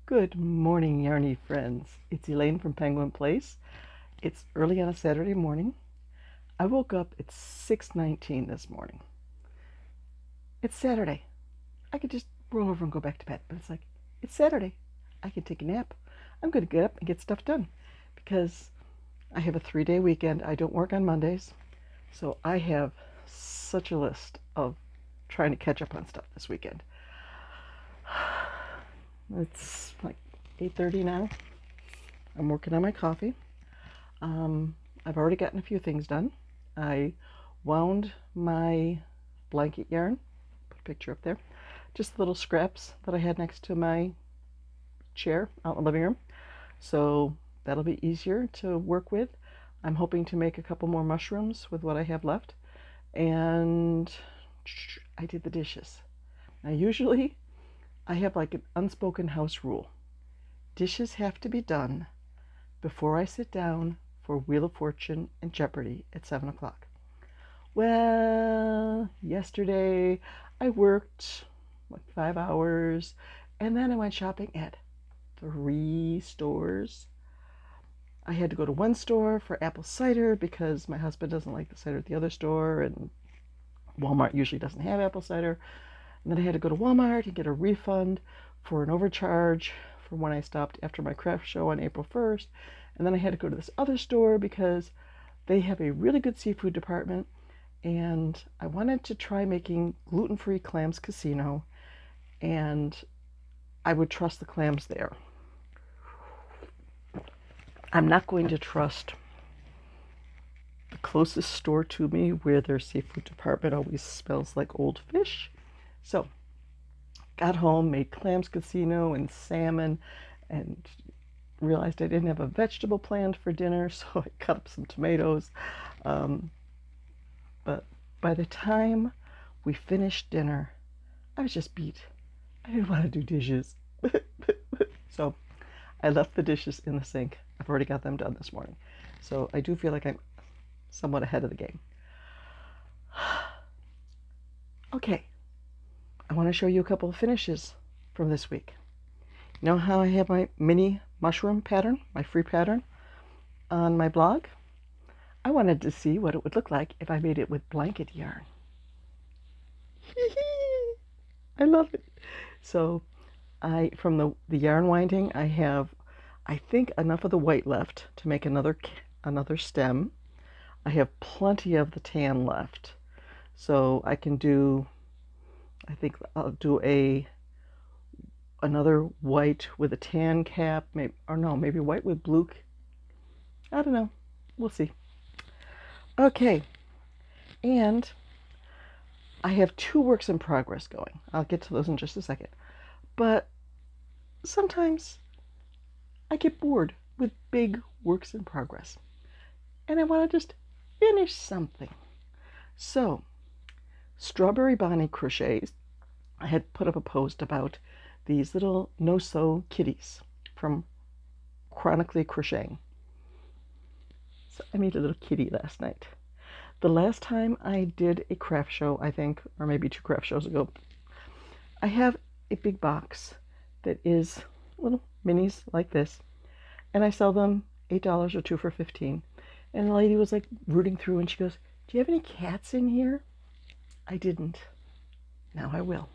Good morning, Yarny friends. It's Elaine from Penguin Place. It's early on a Saturday morning. I woke up at 6:19 this morning. It's Saturday. I could just roll over and go back to bed, but it's Saturday. I can take a nap. I'm going to get up and get stuff done because I have a 3-day weekend. I don't work on Mondays, so I have such a list of trying to catch up on stuff this weekend. It's like 8:30 now. I'm working on my coffee. I've already gotten a few things done. I wound my blanket yarn. Put a picture up there. Just little scraps that I had next to my chair out in the living room. So that'll be easier to work with. I'm hoping to make a couple more mushrooms with what I have left. And I did the dishes. Now usually I have like an unspoken house rule. Dishes have to be done before I sit down for Wheel of Fortune and Jeopardy at 7 o'clock. Well, yesterday I worked like 5 hours and then I went shopping at 3 stores. I had to go to one store for apple cider because my husband doesn't like the cider at the other store, and Walmart usually doesn't have apple cider. And then I had to go to Walmart and get a refund for an overcharge for when I stopped after my craft show on April 1st. And then I had to go to this other store because they have a really good seafood department. And I wanted to try making gluten-free clams casino. And I would trust the clams there. I'm not going to trust the closest store to me where their seafood department always smells like old fish. So, got home, made clams casino and salmon, and realized I didn't have a vegetable planned for dinner, so I cut up some tomatoes. But by the time we finished dinner, I was just beat. I didn't want to do dishes. So I left the dishes in the sink. I've already got them done this morning. So I do feel like I'm somewhat ahead of the game. Okay. I want to show you a couple of finishes from this week. You know how I have my mini mushroom pattern, my free pattern, on my blog? I wanted to see what it would look like if I made it with blanket yarn. I love it. So from the yarn winding, I have, I think, enough of the white left to make another stem. I have plenty of the tan left. So I can do, I think I'll do another white with a tan cap, maybe, or no, maybe white with blue. I don't know. We'll see. Okay, and I have 2 works in progress going. I'll get to those in just a second. But sometimes I get bored with big works in progress, and I want to just finish something. So, Strawberry Bonnie Crochets, I had put up a post about these little no-sew kitties from Chronically Crocheting. So I made a little kitty last night. The last time I did a craft show, I think, or maybe 2 craft shows ago, I have a big box that is little minis like this, and I sell them $8 or 2 for $15. And the lady was like rooting through and she goes, "Do you have any cats in here?" I didn't. Now I will.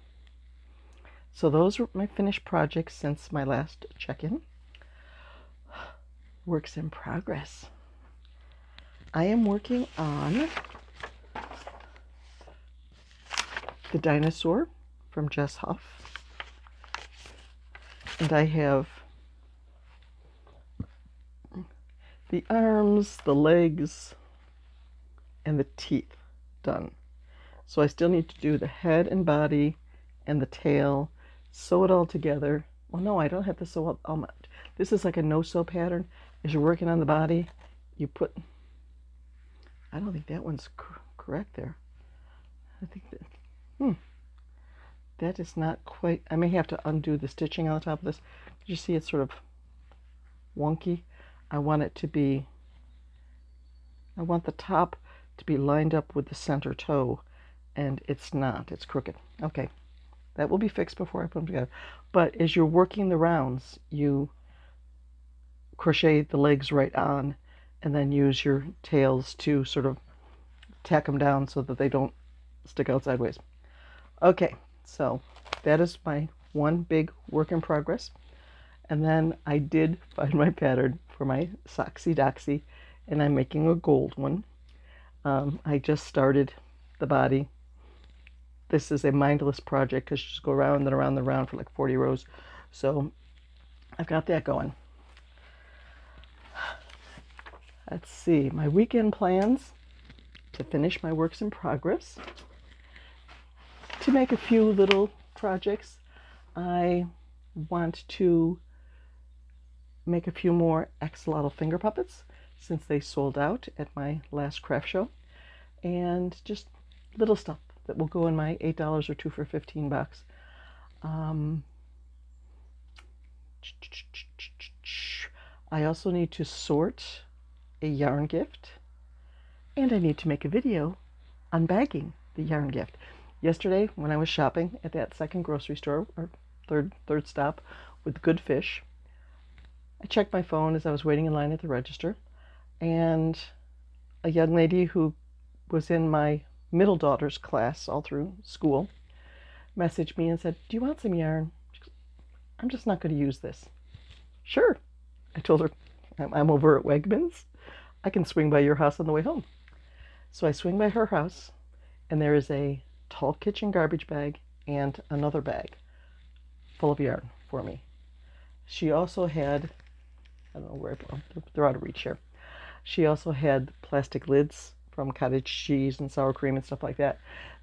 So those are my finished projects since my last check-in. Works in progress. I am working on the Dinosaur from Jess Huff. And I have the arms, the legs, and the teeth done. So I still need to do the head and body and the tail, sew it all together. Well, no, I don't have to sew all this is like a no-sew pattern. As you're working on the body, you put, I don't think that one's correct there. I think that, that is not quite, I may have to undo the stitching on the top of this. You see it's sort of wonky. I want it to be, I want the top to be lined up with the center toe, and it's not, it's crooked. Okay, That will be fixed before I put them together. But as you're working the rounds, you crochet the legs right on and then use your tails to sort of tack them down so that they don't stick out sideways. Okay, so that is my one big work in progress. And then I did find my pattern for my Socksy Dachsie, and I'm making a gold one. I just started the body. This is a mindless project because you just go around and around and around for like 40 rows. So I've got that going. Let's see, my weekend plans to finish my works in progress. To make a few little projects. I want to make a few more Axolotl Finger Puppets since they sold out at my last craft show. And just little stuff that will go in my $8 or 2 for $15. I also need to sort a yarn gift, and I need to make a video on bagging the yarn gift. Yesterday, when I was shopping at that second grocery store, or third stop, with Good Fish, I checked my phone as I was waiting in line at the register, and a young lady who was in my middle daughter's class all through school messaged me and said, "Do you want some yarn? I'm just not going to use this." Sure. I told her, I'm over at Wegmans. I can swing by your house on the way home. So I swing by her house, and there is a tall kitchen garbage bag and another bag full of yarn for me. She also had, I don't know where, they're out of reach here. She also had plastic lids from cottage cheese and sour cream and stuff like that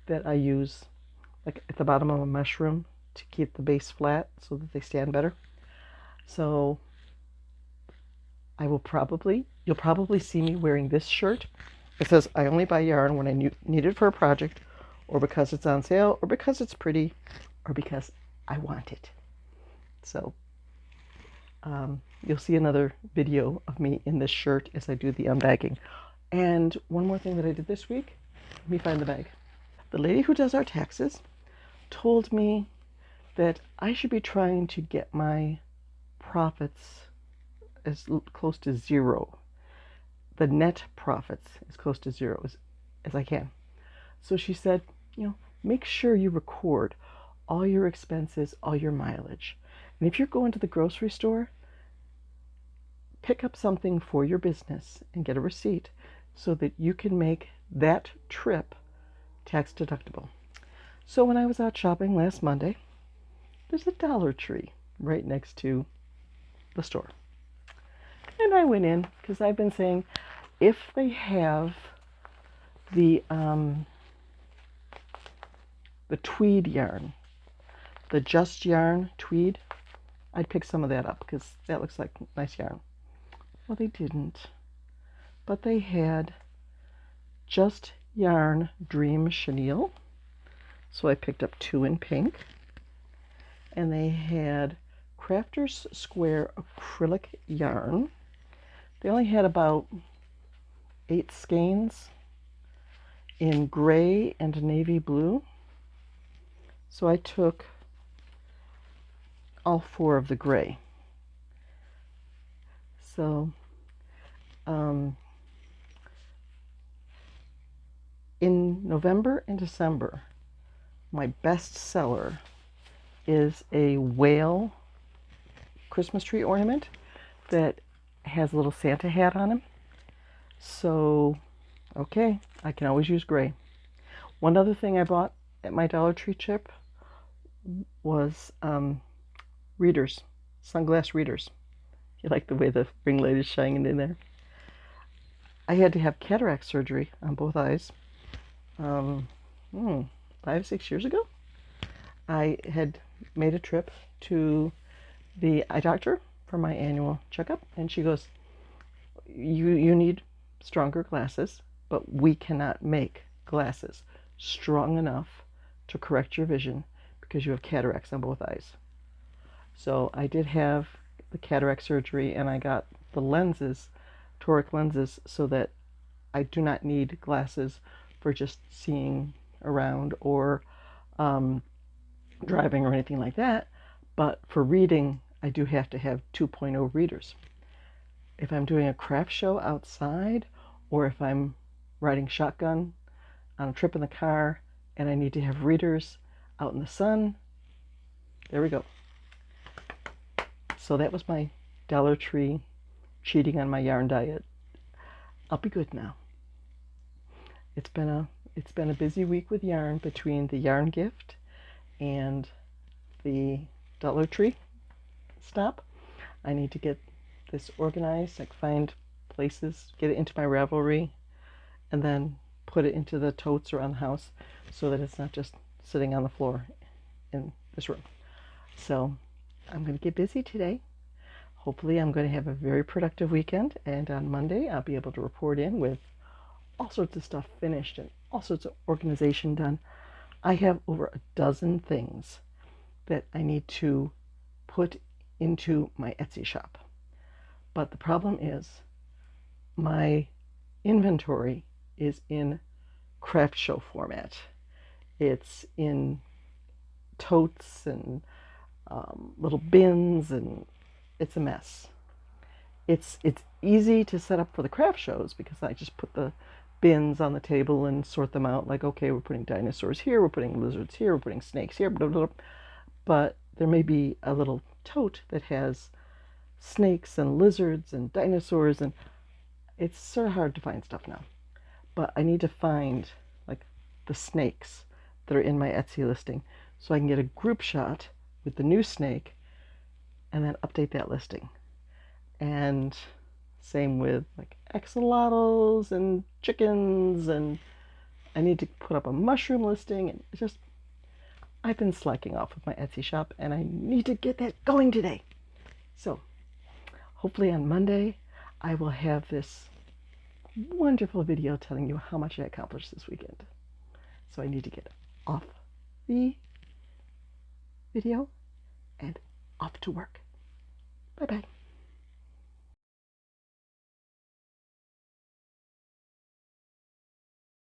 that I use like at the bottom of a mushroom to keep the base flat so that they stand better. So you'll probably see me wearing this shirt. It says, "I only buy yarn when I need it for a project, or because it's on sale, or because it's pretty, or because I want it." So you'll see another video of me in this shirt as I do the unbagging. And one more thing that I did this week, let me find the bag. The lady who does our taxes told me that I should be trying to get my profits as close to zero, the net profits as close to zero as I can. So she said, make sure you record all your expenses, all your mileage. And if you're going to the grocery store, pick up something for your business and get a receipt so that you can make that trip tax deductible. So when I was out shopping last Monday, there's a Dollar Tree right next to the store. And I went in because I've been saying, if they have the tweed yarn, the Just Yarn tweed, I'd pick some of that up because that looks like nice yarn. Well, they didn't, but they had Just Yarn Dream Chenille, so I picked up 2 in pink, and they had Crafter's Square acrylic yarn. They only had about 8 skeins in gray and navy blue, so I took all 4 of the gray. So in November and December, my best seller is a whale Christmas tree ornament that has a little Santa hat on him. So, okay, I can always use gray. One other thing I bought at my Dollar Tree trip was readers, sunglass readers. You like the way the ring light is shining in there? I had to have cataract surgery on both eyes 5-6 years ago. I had made a trip to the eye doctor for my annual checkup, and she goes, you need stronger glasses, but we cannot make glasses strong enough to correct your vision because you have cataracts on both eyes. So I did have the cataract surgery, and I got the lenses, toric lenses, so that I do not need glasses for just seeing around or driving or anything like that, but for reading, I do have to have 2.0 readers. If I'm doing a craft show outside, or if I'm riding shotgun on a trip in the car and I need to have readers out in the sun, there we go. So that was my Dollar Tree cheating on my yarn diet. I'll be good now. It's been a busy week with yarn between the yarn gift and the Dollar Tree stop. I need to get this organized, like find places, get it into my Ravelry, and then put it into the totes around the house so that it's not just sitting on the floor in this room. So I'm going to get busy today. Hopefully I'm going to have a very productive weekend, and on Monday I'll be able to report in with all sorts of stuff finished and all sorts of organization done. I have over a dozen things that I need to put into my Etsy shop. But the problem is my inventory is in craft show format. It's in totes and little bins, and it's a mess. It's easy to set up for the craft shows because I just put the bins on the table and sort them out, like, okay, we're putting dinosaurs here, we're putting lizards here, we're putting snakes here, blah, blah, blah. But there may be a little tote that has snakes and lizards and dinosaurs, and it's sort of hard to find stuff now. But I need to find like the snakes that are in my Etsy listing so I can get a group shot with the new snake and then update that listing. And same with like axolotls and chickens, and I need to put up a mushroom listing, and it's just, I've been slacking off with my Etsy shop and I need to get that going today. So hopefully on Monday I will have this wonderful video telling you how much I accomplished this weekend. So I need to get off the video and off to work. Bye-bye.